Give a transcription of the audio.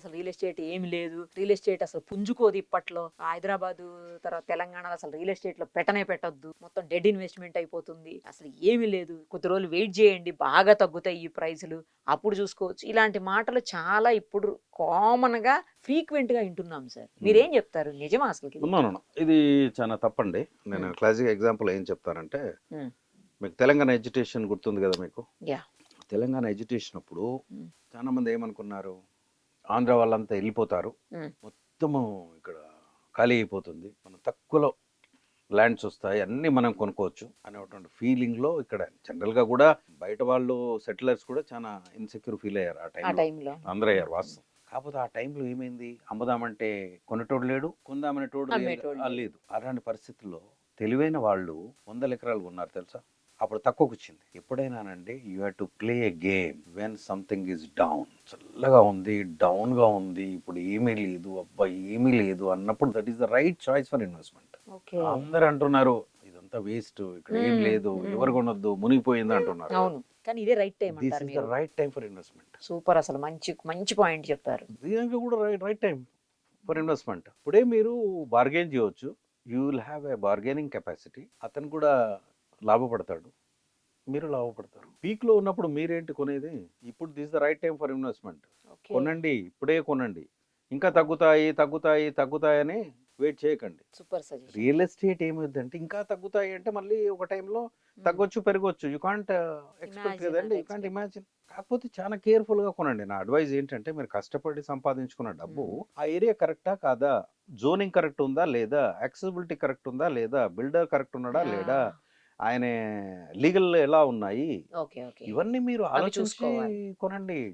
అసలు real estate ఏమి లేదు, రియల్ ఎస్టేట్ అసలు పుంజుకోదు ఇప్పట్లో, హైదరాబాద్ తర్వాత తెలంగాణలో అసలు రియల్ ఎస్టేట్ లో పెట్టొద్దు, మొత్తం డెడ్ ఇన్వెస్ట్మెంట్ అయిపోతుంది, అసలు ఏమీ లేదు, కొద్ది రోజులు వెయిట్ చేయండి బాగా తగ్గుతాయి ఈ ప్రైసులు, అప్పుడు చూసుకోవచ్చు. ఇలాంటి మాటలు చాలా ఇప్పుడు కామన్ గా ఫ్రీక్వెంట్ గా వింటున్నాం సార్. మీరేం చెప్తారు, నిజమా అసలు ఇది? ఇది చాలా తప్పండి. నేను క్లాసిక్ ఎగ్జాంపుల్ ఏం చెప్తానంటే, ఉమ్, మీకు తెలంగాణ ఎడ్యుకేషన్ గుర్తుంది కదా మీకు? యా. తెలంగాణ ఎడ్యుకేషన్ అప్పుడు ఉమ్, చాలా మంది ఏమనుకున్నారు, ఆంధ్ర వాళ్ళంతా వెళ్ళిపోతారు, ఉమ్, మొత్తము ఇక్కడ ఖాళీ అయిపోతుంది, మనం తక్కువలో ల్యాండ్స్ వస్తాయి, అన్నీ మనం కొనుక్కోవచ్చు అనేటువంటి ఫీలింగ్లో ఇక్కడ జనరల్గా కూడా బయట వాళ్ళు సెటిలర్స్ కూడా చాలా ఇన్సెక్యూర్ ఫీల్ అయ్యారు ఆ ఆ టైంలో. టైంలో అందరూ అయ్యారు వాస్తవం. కాకపోతే ఆ టైంలో ఏమైంది, అమ్ముదామంటే కొనేటోడు లేడు, కొందామనేటోడు అమ్మేటోడు లేడు. లేదు. అలాంటి పరిస్థితుల్లో తెలివైన వాళ్ళు 100 ఎకరాలు కొన్నారు తెలుసా. అప్పుడు తక్కువకు వచ్చింది. ఎప్పుడైనానండి, you have to play a game when something is down. చల్లగా ఉంది, డౌన్ గా ఉంది, ఇప్పుడు ఏమీ లేదు, అబ్బా ఏమీ లేదు అన్నప్పుడు that is the right choice for investment. Okay. అందరు అంటున్నారు ఇదంతా వేస్ట్, ఇక్కడ ఏం లేదు, ఎవరు కొనొద్దు, మునిగిపోయింది అంటున్నారు. అవును, కానీ ఇదే రైట్ టైం దిస్ అంటారు ఇస్ ద మీరు. Right time for investment. Super, అసలు మంచి మంచి పాయింట్ చెప్పారు. దీనికి కూడా రైట్ టైం ఫర్ ఇన్వెస్ట్మెంట్. ఇప్పుడే మీరు బార్గెన్ చేయవచ్చు, you will have a bargaining capacity. అతను కూడా లాభపడతాడు, మీరు లాభపడతారు. పీక్ లో ఉన్నప్పుడు మీరేంటి కొనేది? ఇప్పుడు this the right time for investment. Okay. కొనండి, ఇప్పుడే కొనండి. ఇంకా తగ్గుతాయి తగ్గుతాయి తగ్గుతాయని వెయిట్ చేయకండి. Super suggestion. రియల్ ఎస్టేట్ ఏమైందంటే, ఇంకా తగ్గుతాయి అంటే మళ్ళీ ఒక టైంలో తగ్గొచ్చు పెరగొచ్చు, యూ కాంట్ ఎక్స్పెక్ట్ కదండి, యూ కాంట్ ఇమాజిన్. కాకపోతే చాలా కేర్ఫుల్ గా కొనండి. నా అడ్వైజ్ ఏంటంటే, మీరు కష్టపడి సంపాదించుకున్న డబ్బు ఆ ఏరియా కరెక్టా కాదా, జోనింగ్ కరెక్ట్ ఉందా లేదా, యాక్సెసిబిలిటీ కరెక్ట్ ఉందా లేదా, బిల్డర్ కరెక్ట్ ఉన్నాడా లేడా, ఆయన లీగల్ ఎలా ఉన్నాయి, ఓకే ఓకే, ఇవన్నీ మీరు అవి ఆలోచించి చూసుకోవాలి. కొనండి.